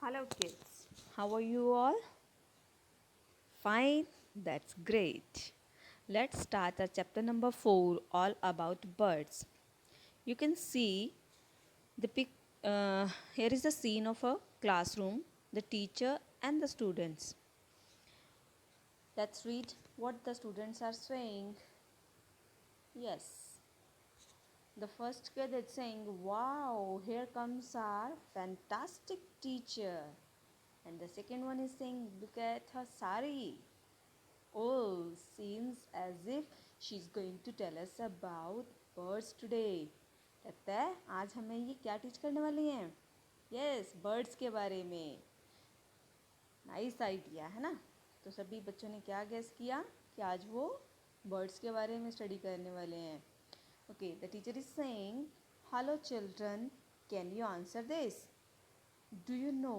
Hello kids, how are you all? Fine, that's great. Let's start our chapter number 4 all about birds. You can see the here is the scene of a classroom, the teacher and the students. Let's read what the students are saying. Yes. The first kid is saying, "Wow, here comes our fantastic teacher." And the second one is saying, "Look at her sari. Oh, seems as if she's going to tell us about birds today." लगता है आज हमें ये क्या teach करने वाली हैं? Yes, birds के बारे में. नाइस आइडिया है ना. तो सभी बच्चों ने क्या गेस किया कि आज वो बर्ड्स के बारे में स्टडी करने वाले हैं. Okay, the teacher is saying, hello children, can you answer this? Do you know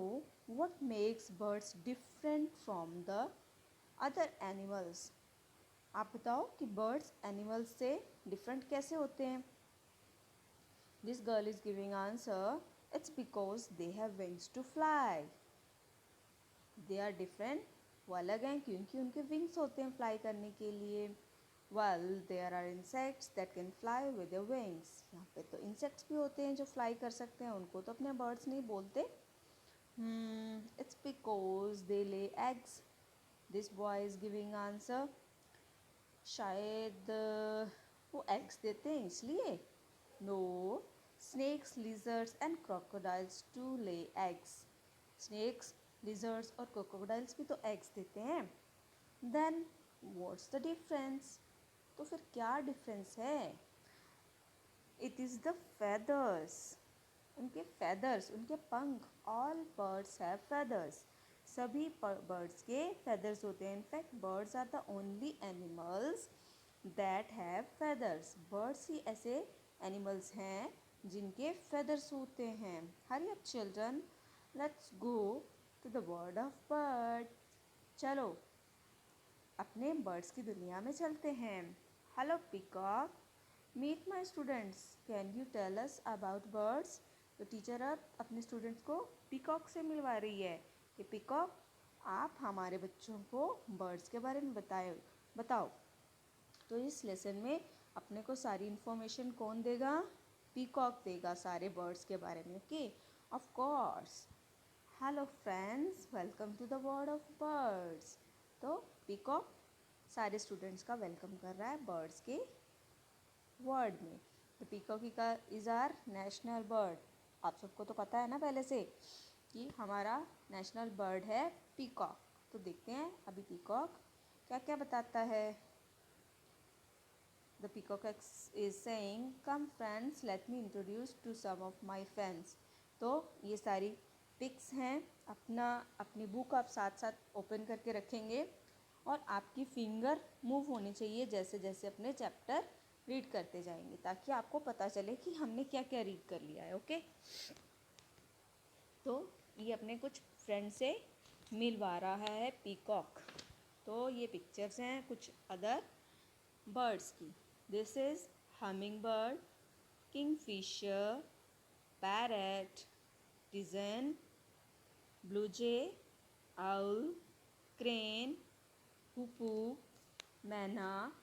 what makes birds different from the other animals? आप बताओ कि बर्ड्स एनिमल्स से डिफरेंट कैसे होते हैं. This girl is giving answer, it's because they have wings to fly. They are different, वो अलग हैं क्योंकि उनके विंग्स होते हैं फ्लाई करने के लिए. Well there are insects that can fly with their wings. यहाँ पे तो इंसेक्ट्स भी होते हैं जो फ्लाई कर सकते हैं, उनको तो अपने बर्ड्स नहीं बोलते. It's because they lay eggs. This boy is giving answer. शायद वो एग्स देते हैं इसलिए. No, snakes, lizards and crocodiles too lay eggs. Snakes, lizards और क्रोकोडाइल्स भी तो एग्स देते हैं. Then what's the difference? तो फिर क्या डिफरेंस है? It is the feathers. उनके फेदर्स, उनके पंख. All birds have feathers. सभी बर्ड्स के फेदर्स होते हैं. In fact birds are the only animals that have feathers. Birds ही ऐसे एनिमल्स हैं जिनके फेदर्स होते हैं. Hurry up children, let's go to the world of bird. चलो अपने बर्ड्स की दुनिया में चलते हैं. Hello peacock, meet my students, can you tell us about birds? तो टीचर अब अपने स्टूडेंट्स को पीकॉक से मिलवा रही है कि पीकॉक, आप हमारे बच्चों को बर्ड्स के बारे में बताओ. तो इस लेसन में अपने को सारी इन्फॉर्मेशन कौन देगा? पीकॉक देगा सारे बर्ड्स के बारे में. Okay, of course. Hello friends, welcome to the world of birds. तो पीकॉक सारे स्टूडेंट्स का वेलकम कर रहा है बर्ड्स के वर्ड में. तो पीकॉक का इज़ आर नेशनल बर्ड. आप सबको तो पता है ना पहले से कि हमारा नेशनल बर्ड है पीकॉक. तो देखते हैं अभी पीकॉक क्या क्या बताता है. The peacock is saying, come friends, let me introduce to some of my friends. तो ये सारी पिक्स हैं. अपनी बुक आप साथ साथ ओपन करके रखेंगे और आपकी फिंगर मूव होनी चाहिए जैसे जैसे अपने चैप्टर रीड करते जाएंगे, ताकि आपको पता चले कि हमने क्या क्या रीड कर लिया है. ओके, तो ये अपने कुछ फ्रेंड से मिलवा रहा है पीकॉक. तो ये पिक्चर्स हैं कुछ अदर बर्ड्स की. This is humming bird, kingfisher, parrot, pigeon, blue jay, owl, crane, hoopoe, myna,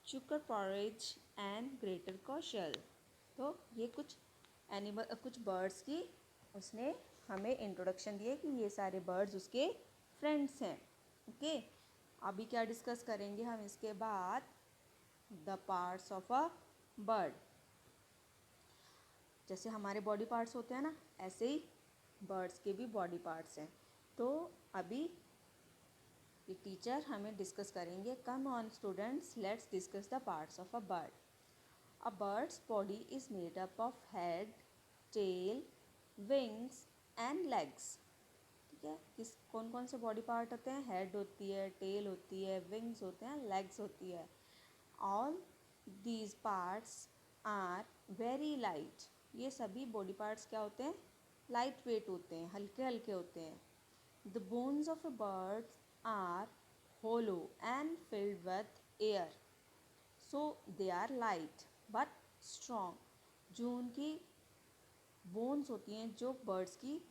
chukar partridge and greater coucal. तो ये कुछ बर्ड्स की उसने हमें इंट्रोडक्शन दिए कि ये सारे बर्ड्स उसके फ्रेंड्स हैं. ओके, अभी क्या डिस्कस करेंगे हम इसके बाद? The parts of a bird. जैसे हमारे बॉडी पार्ट्स होते हैं ना, ऐसे ही बर्ड्स के भी बॉडी पार्ट्स हैं. तो अभी ये टीचर हमें डिस्कस करेंगे. Come on students, let's discuss the parts of a bird. A bird's body is made up of head, tail, wings and legs. ठीक है, कौन कौन से बॉडी पार्ट होते हैं? हेड होती है, टेल होती है, विंग्स होते हैं, लेग्स होती है. All these parts are very light. ये सभी बॉडी पार्ट्स क्या होते हैं? लाइट वेट होते हैं, हल्के हल्के होते हैं. The bones of a bird are hollow and filled with air, so they are light but strong. जो उनकी बोन्स होती हैं, जो बर्ड्स की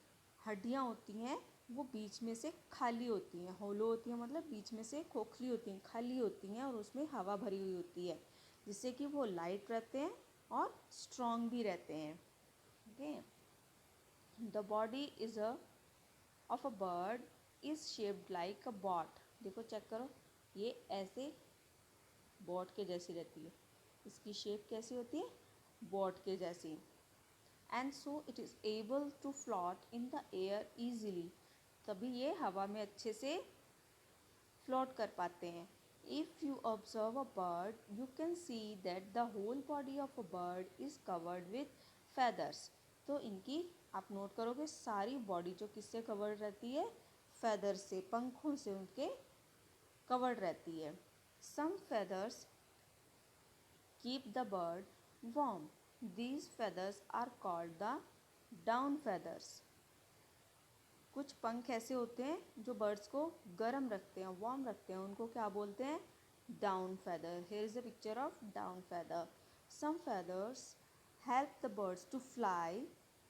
हड्डियाँ होती हैं वो बीच में से खाली होती हैं, होलो होती हैं, मतलब बीच में से खोखली होती हैं, खाली होती हैं और उसमें हवा भरी हुई होती है, जिससे कि वो लाइट रहते हैं और स्ट्रॉन्ग भी रहते हैं. Okay. The body is a of a bird is shaped like a boat. देखो चेक करो, ये ऐसे बॉट के जैसी रहती है. इसकी शेप कैसी होती है? बॉट के जैसी. And so it is able to float in the air easily. तभी ये हवा में अच्छे से फ्लोट कर पाते हैं. If you observe a bird you can see that the whole body of a bird is covered with feathers. तो इनकी आप नोट करोगे सारी बॉडी जो किससे कवर्ड रहती है? फेदर से, पंखों से उनके कवर्ड रहती है. सम feathers keep the bird warm. These feathers are called the down feathers. कुछ पंख ऐसे होते हैं जो बर्ड्स को गर्म रखते हैं, वार्म रखते हैं, उनको क्या बोलते हैं? Down feather. Here is a picture of down feather. Some feathers help the birds to fly.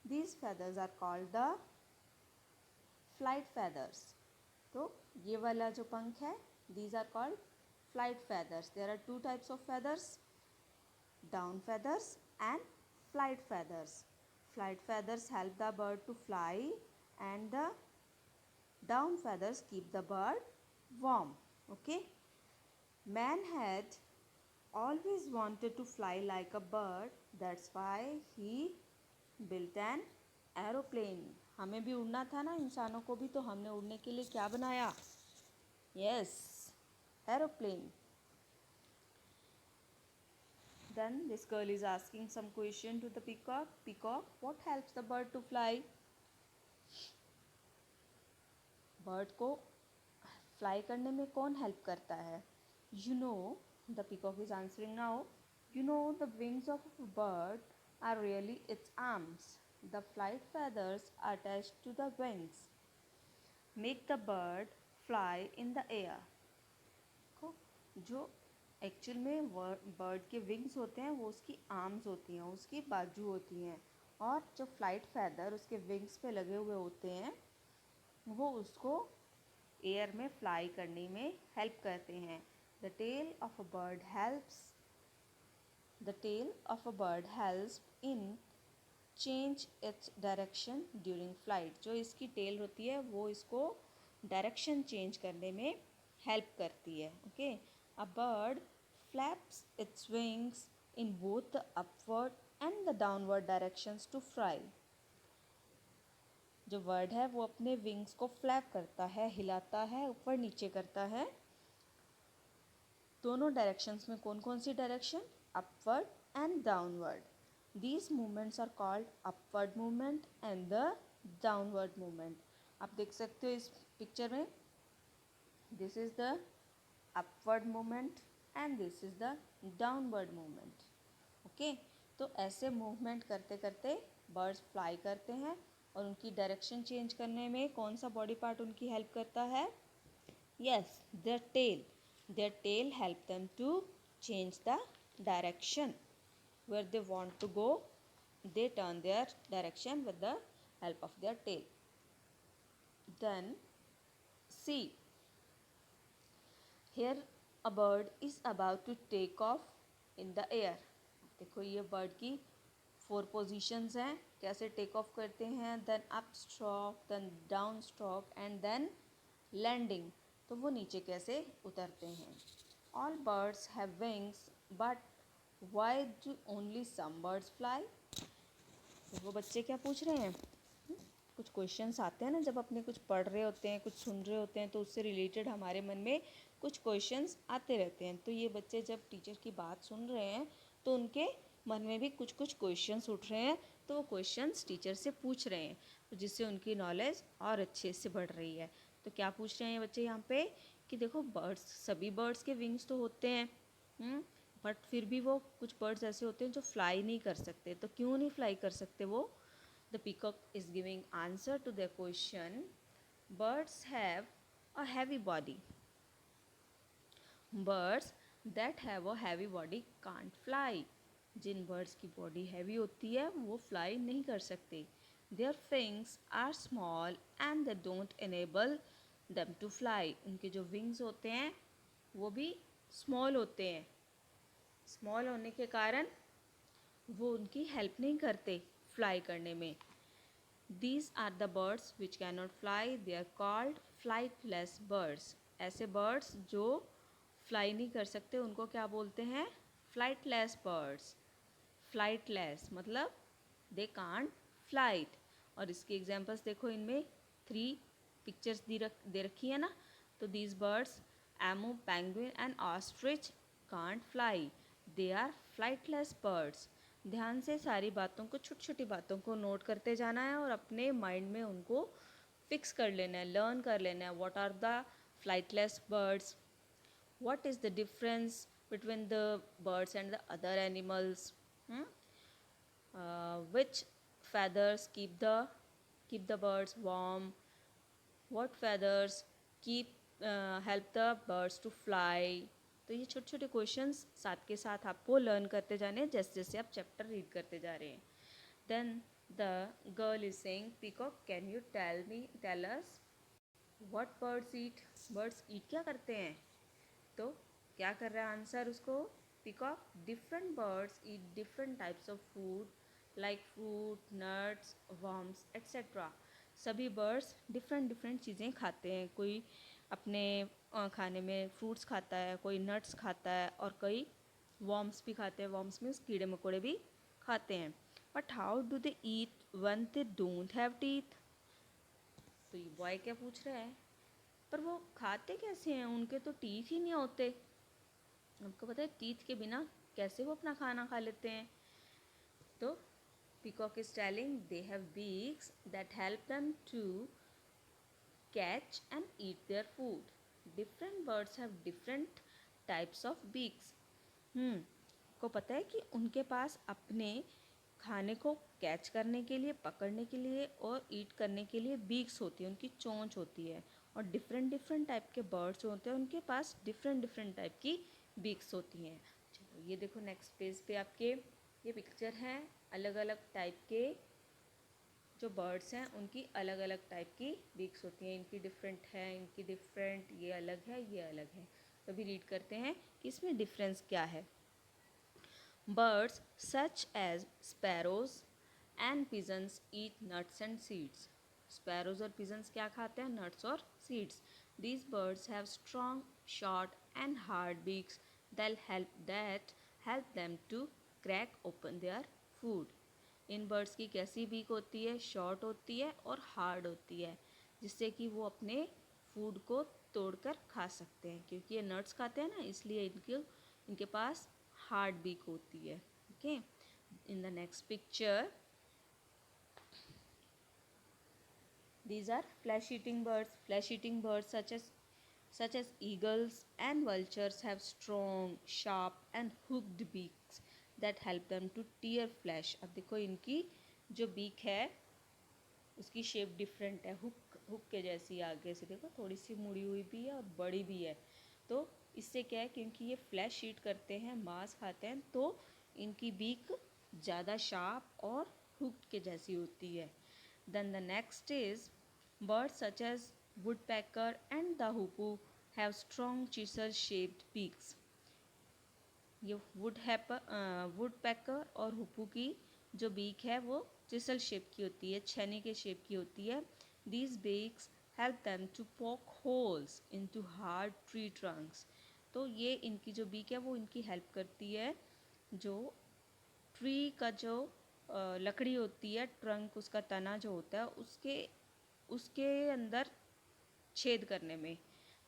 These feathers are called the flight feathers. तो ये वाला जो पंख है, these are called flight feathers. There are two types of feathers, down feathers and flight feathers. Flight feathers help the bird to fly and the down feathers keep the bird warm. Okay. Man had always wanted to fly like a bird. That's why he built an aeroplane. हमें भी उड़ना था ना, इंसानों को भी, तो हमने उड़ने के लिए क्या बनाया? Yes, aeroplane. Then this girl is asking some question to the peacock. Peacock, what helps the bird to fly? Bird को फ्लाई करने में कौन हेल्प करता है? You know, the peacock is answering now. You know the wings of a bird are really its arms. The flight feathers attached to the wings make the bird fly in the air. को जो actual में bird के wings होते हैं वो उसकी arms होती हैं, उसकी बाजू होती हैं, और जो फ्लाइट फैदर उसके विंग्स पे लगे हुए होते हैं वो उसको एयर में फ्लाई करने में हेल्प करते हैं. The tail of a bird helps the tail of a bird helps in change its direction during flight. जो इसकी टेल होती है वो इसको डायरेक्शन चेंज करने में हेल्प करती है. Okay. A bird flaps its wings in both the upward and the downward directions to fly. जो बर्ड है वो अपने विंग्स को फ्लैप करता है, हिलाता है, ऊपर नीचे करता है. दोनों डायरेक्शंस में कौन कौन सी direction? Upward and downward. These movements are called upward movement and the downward movement. आप देख सकते हो इस पिक्चर में, this is the upward movement and this is the downward movement. Okay, तो ऐसे मूवमेंट करते करते बर्ड्स फ्लाई करते हैं और उनकी डायरेक्शन चेंज करने में कौन सा बॉडी पार्ट उनकी हेल्प करता है? Yes, their tail. Their tail help them to change the direction where they want to go. They turn their direction with the help of their tail. Then see, here a bird is about to take off in the air. देखो ये bird की 4 positions हैं, कैसे take off करते हैं. Then up stroke, then down stroke and then landing. तो वो नीचे कैसे उतरते हैं. All birds have wings but why do only some birds fly. तो वो बच्चे क्या पूछ रहे हैं? कुछ क्वेश्चंस आते हैं ना जब अपने कुछ पढ़ रहे होते हैं, कुछ सुन रहे होते हैं, तो उससे रिलेटेड हमारे मन में कुछ क्वेश्चंस आते रहते हैं. तो ये बच्चे जब टीचर की बात सुन रहे हैं तो उनके मन में भी कुछ कुछ क्वेश्चंस उठ रहे हैं, तो वो क्वेश्चंस टीचर से पूछ रहे हैं, तो जिससे उनकी नॉलेज और अच्छे से बढ़ रही है. तो क्या पूछ रहे हैं बच्चे यहाँ पे कि देखो बर्ड्स, सभी बर्ड्स के विंग्स तो होते हैं, बट फिर भी वो कुछ बर्ड्स ऐसे होते हैं जो फ्लाई नहीं कर सकते. तो क्यों नहीं फ्लाई कर सकते वो? The peacock is giving answer to their question. Birds have a heavy body. Birds that have a heavy body can't fly. जिन बर्ड्स की बॉडी हैवी होती है वो फ्लाई नहीं कर सकते. Their wings are small and they don't enable them to fly. उनके जो wings होते हैं वो भी small होते हैं. Small होने के कारण वो उनकी help नहीं करते fly करने में. These are the birds which cannot fly. They are called flightless birds. ऐसे birds जो fly नहीं कर सकते उनको क्या बोलते हैं? Flightless birds. Flightless मतलब they can't flight. और इसकी एग्जाम्पल्स देखो, इनमें 3 पिक्चर्स दे रखी है ना. तो these birds, emu, penguin and ostrich can't fly. They are flightless birds. ध्यान से सारी बातों को, छोटी छोटी बातों को नोट करते जाना है और अपने माइंड में उनको फिक्स कर लेना है, लर्न कर लेना है. What are the flightless birds? What is the difference between the birds and the other animals? Which feathers keep the birds warm? What feathers keep help the birds to fly? तो ये छोटे छोटे questions साथ के साथ आपको learn करते जाने हैं जैसे जैसे आप चैप्टर रीड करते जा रहे हैं. Then the girl is saying, peacock can you tell us what birds eat? Birds eat क्या करते हैं? तो क्या कर रहा है आंसर उसको? Peacock, different birds eat different types of food like fruit, nuts, worms etcetera. सभी बर्ड्स डिफरेंट डिफरेंट चीज़ें खाते हैं. कोई अपने खाने में फ्रूट्स खाता है, कोई नट्स खाता है और कोई वर्म्स भी खाते हैं. वर्म्स मीन्स कीड़े मकोड़े भी खाते हैं. But how do they eat when they don't have teeth? तो ये बॉय क्या पूछ रहा है, पर वो खाते कैसे हैं? उनके तो टीथ ही नहीं होते. आपको पता है टीथ के बिना कैसे वो अपना खाना खा लेते हैं? तो peacock is telling they have beaks that help them to catch and eat their food. Different birds have different types of beaks. को पता है कि उनके पास अपने खाने को कैच करने के लिए, पकड़ने के लिए और ईट करने के लिए बीक्स होती है, उनकी चोंच होती है. और डिफरेंट डिफरेंट टाइप के बर्ड्स होते हैं, उनके पास डिफरेंट डिफरेंट टाइप की बीक्स होती हैं. चलो ये देखो नेक्स्ट पेज पे आपके ये पिक्चर हैं. अलग अलग टाइप के जो बर्ड्स हैं उनकी अलग अलग टाइप की बीक्स होती हैं. इनकी डिफरेंट है, इनकी डिफरेंट, ये अलग है, ये अलग है. तो अभी रीड करते हैं कि इसमें डिफरेंस क्या है. Birds such as sparrows and pigeons eat nuts and seeds. Sparrows और पिजन्स क्या खाते हैं? नट्स और seeds. These birds have strong, short and hard beaks that help them to crack open their food. इन birds की कैसी beak होती है? शॉर्ट होती है और हार्ड होती है, जिससे कि वो अपने फूड को तोड़कर खा सकते हैं. क्योंकि ये नट्स खाते हैं ना, इसलिए इनके पास हार्ड बीक होती है. Okay, in the next picture these are flesh eating birds. Flesh eating birds such as eagles and vultures have strong, sharp and hooked beaks that help them to tear flesh. अब देखो इनकी जो beak है उसकी shape different है, hook के जैसी. आगे से देखो थोड़ी सी मुड़ी हुई भी है और बड़ी भी है. तो इससे क्या है, क्योंकि ये फ्लैश ईट करते हैं, मांस खाते हैं, तो इनकी बीक ज़्यादा शार्प और हुक के जैसी होती है. Then the next is birds such as woodpecker and the hoopoe have strong chisel shaped beaks. ये वुडपैकर और हुपू की जो बीक है वो चिसल शेप की होती है, छेनी के शेप की होती है. These beaks help them to poke holes into hard tree trunks. तो ये इनकी जो बीक है वो इनकी हेल्प करती है जो ट्री का जो लकड़ी होती है, ट्रंक उसका तना जो होता है उसके अंदर छेद करने में.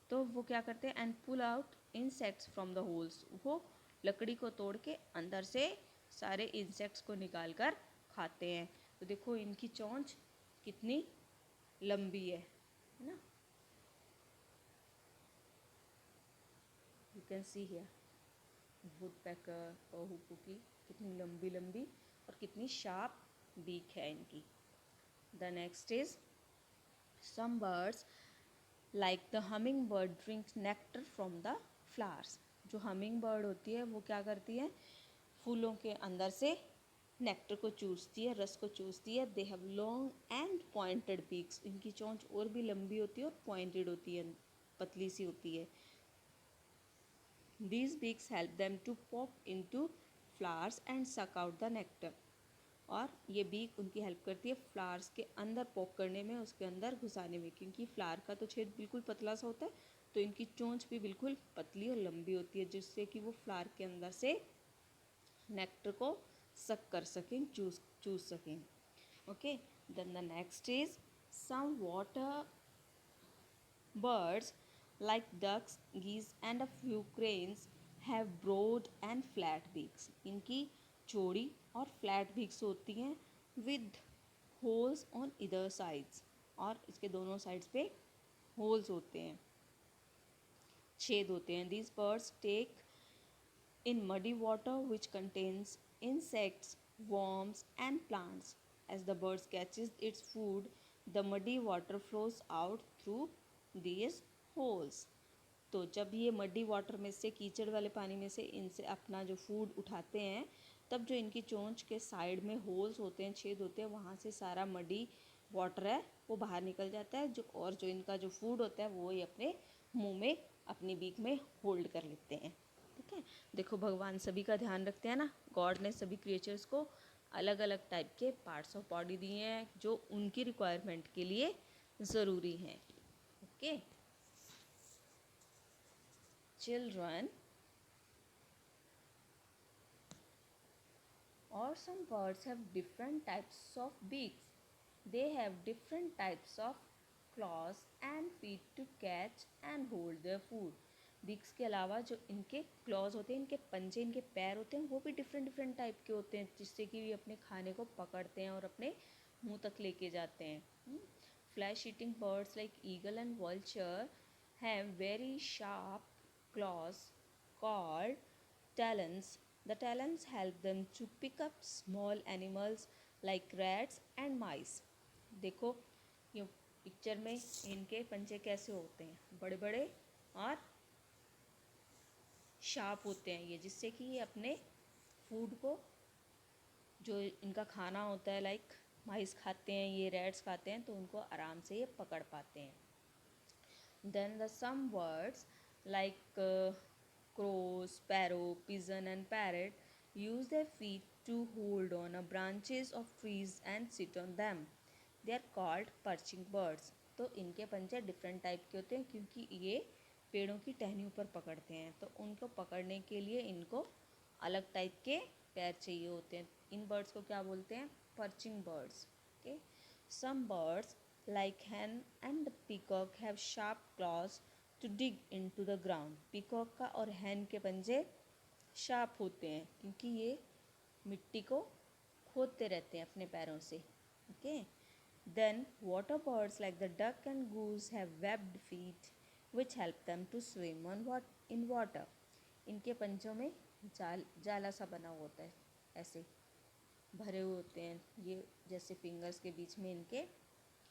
तो वो क्या करते हैं? And pull out insects from the holes. वो लकड़ी को तोड़ के अंदर से सारे इंसेक्ट्स को निकाल कर खाते हैं. तो देखो इनकी चोंच कितनी लंबी है ना. You can see here woodpecker और हुपू की कितनी लंबी लंबी और कितनी शार्प बीक है इनकी. The next is some birds like the humming bird drink nectar from the flowers. जो हमिंग बर्ड होती है वो क्या करती है? फूलों के अंदर से नेक्टर को चूसती है, रस को चूसती है। They have long and pointed beaks, इनकी चोंच और भी लंबी होती है और पॉइंटेड होती है, पतली सी होती है। These beaks help them to pop into flowers and suck out the nectar. और ये बीक उनकी हेल्प करती है फ्लावर्स के अंदर पॉप करने में, उसके अंदर घुसाने में, क्योंकि फ्लावर का तो छेद बिल्कुल पतला सा होता है, तो इनकी चोंच भी बिल्कुल पतली और लंबी होती है, जिससे कि वो फ्लावर के अंदर से नेक्टर को सक कर सकें, चूस सकें। Okay, then the next is some water birds like ducks, geese and a few cranes have broad and flat beaks. इनकी चौड़ी और फ्लैट beaks होती हैं with holes on either sides, और इसके दोनों साइड्स पे holes होते हैं, छेद होते हैं। These birds take in muddy water which contains insects, worms and plants. As the bird catches its food, the muddy water flows out through these holes. तो जब ये मड्डी वाटर में से, कीचड़ वाले पानी में से इनसे अपना जो फूड उठाते हैं, तब जो इनकी चोंच के साइड में होल्स होते हैं, छेद होते हैं, वहाँ से सारा मड्डी वाटर है वो बाहर निकल जाता है, जो इनका जो फूड होता है वो ये अपने मुंह में, अपनी बीक में होल्ड कर लेते हैं। ठीक है, देखो भगवान सभी का ध्यान रखते हैं ना, गॉड ने सभी क्रिएचर्स को अलग अलग टाइप के पार्ट्स ऑफ बॉडी दिए हैं जो उनकी रिक्वायरमेंट के लिए ज़रूरी हैं। Okay children, or some birds have different types of beaks. They have different types of claws and feet to catch and hold their food. Beaks के अलावा जो इनके क्लॉज होते हैं, इनके पंजे, इनके पैर होते हैं, वो भी डिफरेंट डिफरेंट टाइप के होते हैं, जिससे कि ये अपने खाने को पकड़ते हैं और अपने मुंह तक लेके जाते हैं। Flesh eating birds like eagle and vulture have very sharp claws called talons. The talons help them to pick up small animals like rats and mice. देखो ये पिक्चर में इनके पंजे कैसे होते हैं, बड़े बड़े और शार्प होते हैं ये, जिससे कि ये अपने फूड को, जो इनका खाना होता है, लाइक माइस खाते हैं, ये रैट्स खाते हैं, तो उनको आराम से ये पकड़ पाते हैं। Then the some birds like crow, sparrow, pigeon and parrot use their feet to hold on a branches of trees and sit on them. They are called perching birds. तो इनके पंजे डिफरेंट टाइप के होते हैं, क्योंकि ये पेड़ों की टहनियों पर पकड़ते हैं, तो उनको पकड़ने के लिए इनको अलग टाइप के पैर चाहिए होते हैं। इन बर्ड्स को क्या बोलते हैं? Perching birds. Okay, some birds like hen and the peacock have sharp claws to dig into the ground. peacock का और hen के पंजे sharp होते हैं, क्योंकि ये मिट्टी को खोदते रहते हैं अपने पैरों से। okay? Then water birds like the duck and goose have webbed feet which help them to swim in water. इनके पंजों में जाला सा बना होता है, ऐसे भरे हुए होते हैं ये, जैसे फिंगर्स के बीच में इनके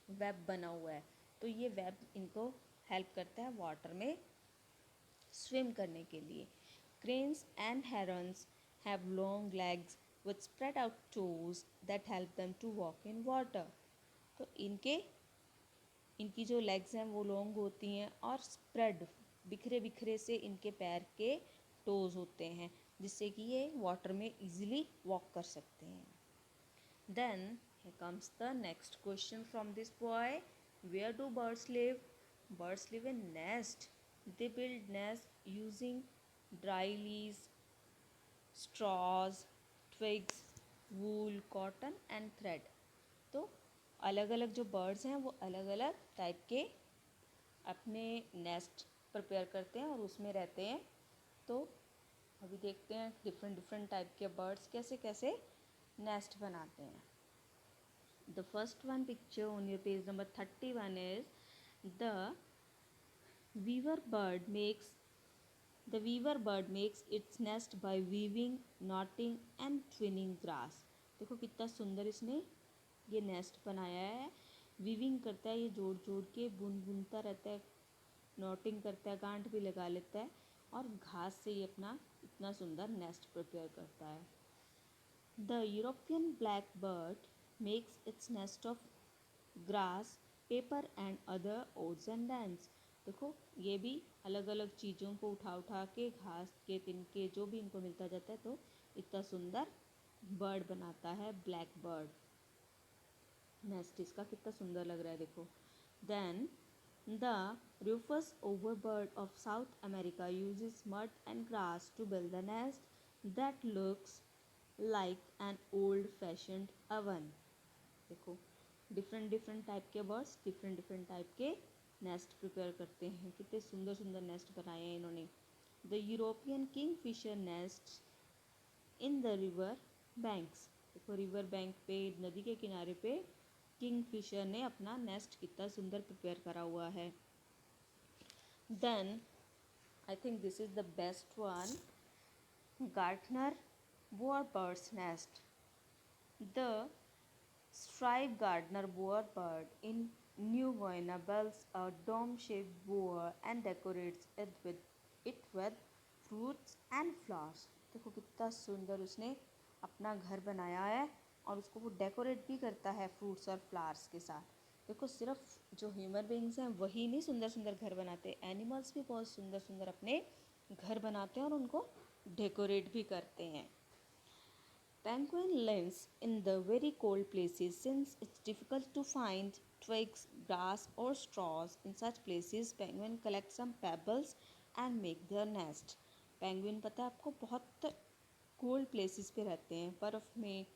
वेब बना हुआ है, तो ये वेब इनको हेल्प करता है वाटर में स्विम करने के लिए। Cranes and herons have long legs with spread out toes that help them to walk in water. तो इनकी जो लेग्स हैं वो लॉन्ग होती हैं और स्प्रेड, बिखरे बिखरे से इनके पैर के टोज होते हैं, जिससे कि ये वाटर में इजीली वॉक कर सकते हैं। Then here comes the next question from this boy. Where do birds live? Birds live in nest. They build nests using dry leaves, straws, twigs, wool, cotton and thread. तो अलग अलग जो birds हैं वो अलग अलग टाइप के अपने नेस्ट प्रिपेयर करते हैं और उसमें रहते हैं। तो अभी देखते हैं डिफरेंट डिफरेंट टाइप के बर्ड्स कैसे कैसे नेस्ट बनाते हैं। The first one picture on your page number 31 is the weaver bird makes its nest by weaving, knotting and twining grass. देखो कितना सुंदर इसने ये नेस्ट बनाया है। वीविंग करता है, ये जोड़ जोड़ के बुनता रहता है, नॉटिंग करता है, गांठ भी लगा लेता है, और घास से ये अपना इतना सुंदर नेस्ट प्रिपेयर करता है। The European blackbird makes its nest of grass, paper and other odds and ends. देखो ये भी अलग अलग चीज़ों को उठा उठा के घास के तिनके जो भी इनको मिलता जाता है तो इतना सुंदर बर्ड बनाता है ब्लैक बर्ड। नेस्ट इसका कितना सुंदर लग रहा है देखो। Then the rufous ovenbird of South America uses mud and grass to build the nest that looks like an old fashioned oven. देखो डिफरेंट डिफरेंट टाइप के बर्ड्स डिफरेंट डिफरेंट टाइप के नेस्ट प्रिपेयर करते हैं। कितने सुंदर सुंदर nest बनाए हैं इन्होंने। The European kingfisher nest in the river banks. देखो रिवर बैंक पे नदी के किनारे पे किंग फिशर ने अपना नेस्ट कितना सुंदर प्रिपेयर करा हुआ है। Then I think this is the best one, gardener warbirds nest. The striped Gardner warbird in New Guinea builds a dome-shaped bower and decorates it with fruits and flowers. देखो कितना सुंदर उसने अपना घर बनाया है और उसको वो डेकोरेट भी करता है फ्रूट्स और फ्लावर्स के साथ। देखो सिर्फ जो ह्यूमन बींग्स हैं वही नहीं सुंदर सुंदर घर बनाते, एनिमल्स भी बहुत सुंदर सुंदर अपने घर बनाते हैं और उनको डेकोरेट भी करते हैं। Penguin lives in the very cold places since it's difficult to find twigs, grass or straws. In such places, penguin collect some pebbles and make their nest. Penguin पता है आपको बहुत cold places पे रहते हैं, बर्फ़ में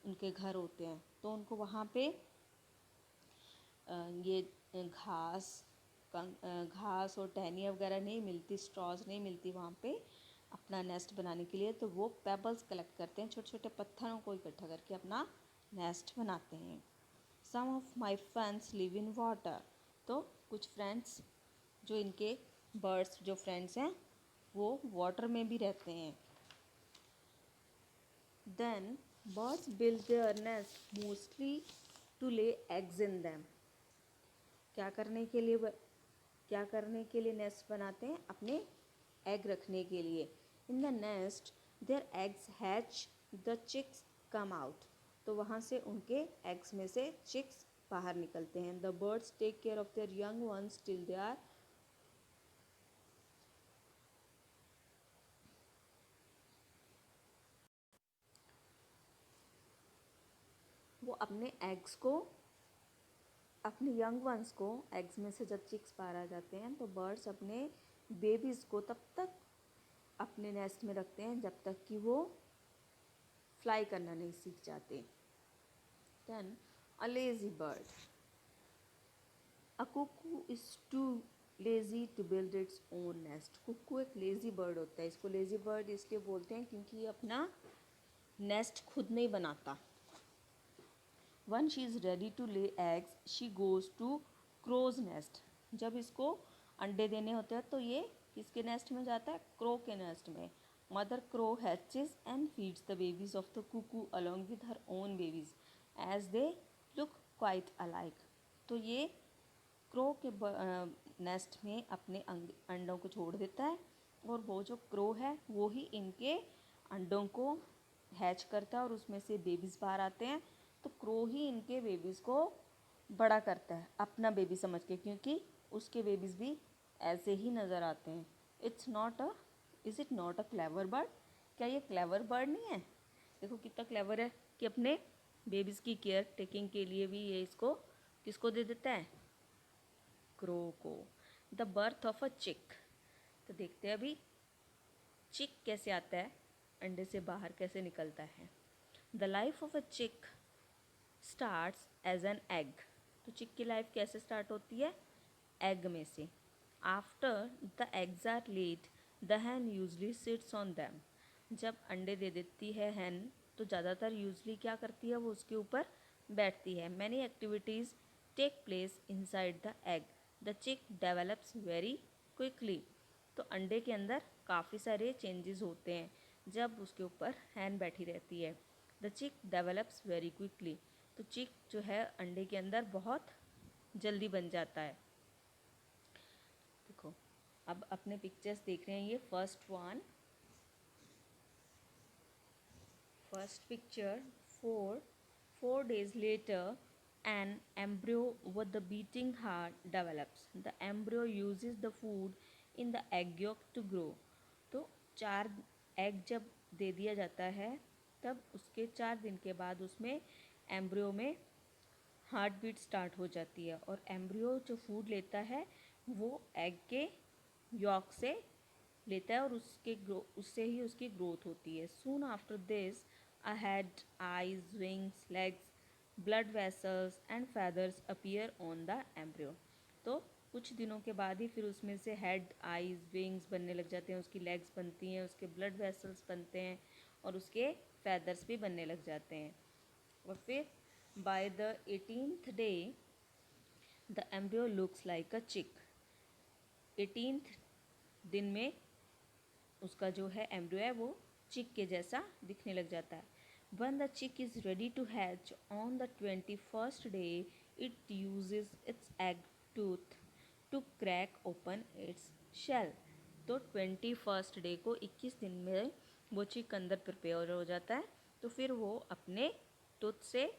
उनके घर होते हैं तो उनको वहाँ पे ये घास और टहनियाँ वगैरह नहीं मिलती, स्ट्रॉज नहीं मिलती वहाँ पे अपना नेस्ट बनाने के लिए, तो वो पेबल्स कलेक्ट करते हैं, छोटे छोटे पत्थरों को इकट्ठा करके अपना नेस्ट बनाते हैं। Some of my friends live in water. तो कुछ फ्रेंड्स जो इनके बर्ड्स जो फ्रेंड्स हैं वो वाटर में भी रहते हैं। Then birds build their nest mostly to lay eggs in them. क्या करने के लिए नेस्ट बनाते हैं? अपने एग रखने के लिए। In the nest their eggs hatch, the chicks come out. तो वहाँ से उनके एग्स में से चिक्स बाहर निकलते हैं। The birds take care of their young ones till they are वो अपने एग्स को, अपने यंग वंस को, एग्स में से जब चिक्स बाहर आ जाते हैं तो बर्ड्स अपने बेबीज़ को तब तक अपने नेस्ट में रखते हैं जब तक कि वो फ्लाई करना नहीं सीख जाते। Then a lazy bird. A cuckoo is too lazy to build its own nest. Cuckoo एक लेजी बर्ड होता है। इसको लेजी बर्ड इसलिए बोलते हैं क्योंकि ये अपना नेस्ट खुद नहीं बनाता। When she is ready to lay eggs she goes to crow's nest. जब इसको अंडे देने होते हैं तो ये किसके नेस्ट में जाता है? क्रो के नेस्ट में। Mother crow hatches and feeds the babies of the cuckoo along with her own babies as they look quite alike. तो ये क्रो के नेस्ट में अपने अंडों को छोड़ देता है और वो जो क्रो है वो ही इनके अंडों को हैच करता है और उसमें से बेबीज़ बाहर आते हैं। तो क्रो ही इनके बेबीज़ को बड़ा करता है अपना बेबी समझ के, क्योंकि उसके बेबीज़ भी ऐसे ही नज़र आते हैं। Is it not a clever bird? क्या ये क्लेवर बर्ड नहीं है? देखो कितना क्लेवर है कि अपने बेबीज़ की केयर टेकिंग के लिए भी ये इसको किसको दे देता है? क्रो को। द बर्थ ऑफ अ चिक। तो देखते हैं अभी चिक कैसे आता है, अंडे से बाहर कैसे निकलता है। द लाइफ ऑफ अ चिक स्टार्ट्स एज एन एग। तो चिक की लाइफ कैसे स्टार्ट होती है? एग में से। After the eggs are laid the hen usually sits on them. जब अंडे दे देती है हैन तो ज़्यादातर यूजली क्या करती है? वो उसके ऊपर बैठती है। Many activities take place inside the egg. The chick develops very quickly. तो अंडे के अंदर काफ़ी सारे चेंजेस होते हैं जब उसके ऊपर हैन बैठी रहती है। The chick develops very quickly. तो चिक जो है अंडे के अंदर बहुत जल्दी बन जाता है। देखो अब अपने पिक्चर्स देख रहे हैं। ये first one, First picture, 4 days later, an embryo with the beating heart develops. The embryo uses the food in the egg yolk to grow. तो 4 एग जब दे दिया जाता है तब उसके 4 दिन के बाद उसमें एम्ब्रियो में हार्ट बीट स्टार्ट हो जाती है और एम्ब्रियो जो फूड लेता है वो एग के यॉक से लेता है और उससे ही उसकी ग्रोथ होती है. Soon after this a head, eyes, wings, legs, blood vessels and feathers appear on the embryo. तो कुछ दिनों के बाद ही फिर उसमें से हेड, आईज, विंग्स बनने लग जाते हैं, उसकी लेग्स बनती हैं, उसके ब्लड वेसल्स बनते हैं और उसके feathers भी बनने लग जाते हैं. और फिर by the 18th day the embryo looks like अ चिक. 18th दिन में उसका जो है एम्ब्रियो है वो चिक के जैसा दिखने लग जाता है. When the chick is ready to hatch on the 21st day, it uses its egg tooth to crack open its shell. तो 21st डे को 21 दिन में वो चिक अंदर प्रिपेयर हो जाता है तो फिर वो अपने टूथ से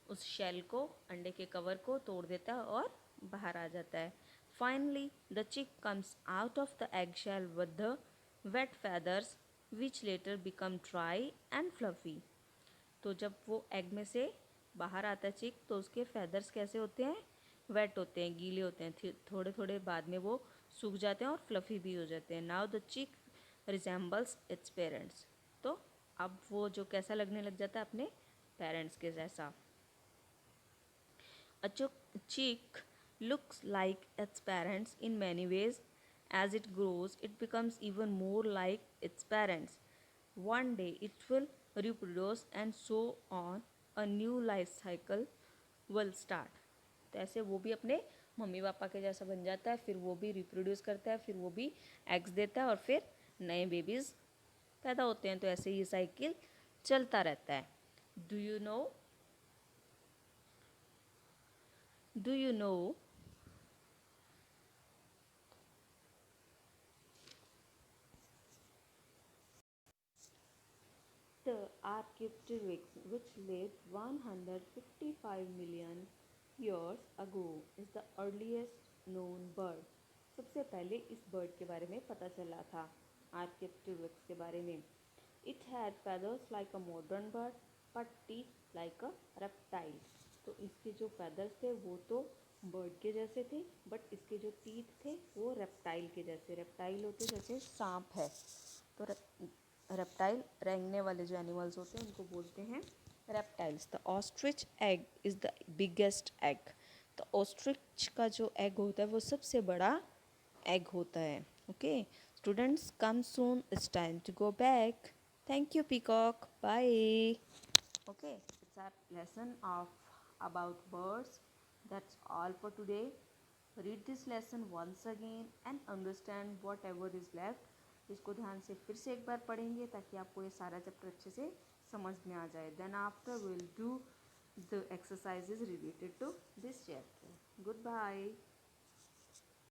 उस शेल को, अंडे के कवर को तोड़ देता है और बाहर आ जाता है. Finally the chick comes out of the egg shell with the wet feathers which later become dry and fluffy. तो जब वो एग में से बाहर आता है चिक तो उसके feathers कैसे होते हैं, वेट होते हैं, गीले होते हैं, थोड़े थोड़े बाद में वो सूख जाते हैं और फ्लफ़ी भी हो जाते हैं. नाउ द चिक रिजेंबल्स इट्स पेरेंट्स. तो अब वो जो कैसा लगने लग जाता है अपने पेरेंट्स के जैसा. A chick looks like its parents in many ways. As it grows, it becomes even more like its parents. One day it will reproduce and so on a new life cycle will start. तो ऐसे वो भी अपने mummy papa के जैसा बन जाता है, फिर वो भी रिप्रोड्यूस करता है, फिर वो भी एग्स देता है और फिर नए बेबीज़ पैदा होते हैं. तो ऐसे ये साइकिल चलता रहता है. Do you know Do you know the Archaeopteryx, which lived 155 million years ago, is the earliest known bird? सबसे पहले इस बर्ड के बारे में पता चला था, आर्कियोप्टेरिक्स के बारे में. It had feathers like a modern bird, but teeth like a reptile. तो इसके जो feathers थे वो तो बर्ड के जैसे थे, बट इसके जो टीथ थे वो रेप्टाइल के जैसे. रेप्टाइल होते जैसे सांप है, तो रेप्टाइल रेंगने वाले जो एनिमल्स होते हैं उनको बोलते हैं reptiles. The ostrich egg is the biggest egg. तो ऑस्ट्रिच का जो एग होता है वो सबसे बड़ा एग होता है. Okay students, come soon, it's time to go back. Thank you peacock, bye. Okay, it's our lesson of about birds. That's all for today. Read this lesson once again and understand whatever is left. इसको ध्यान से फिर से एक बार पढ़ेंगे ताकि आपको ये सारा चैप्टर अच्छे से समझ में आ जाए. Then after we'll do the exercises related to this chapter. Goodbye.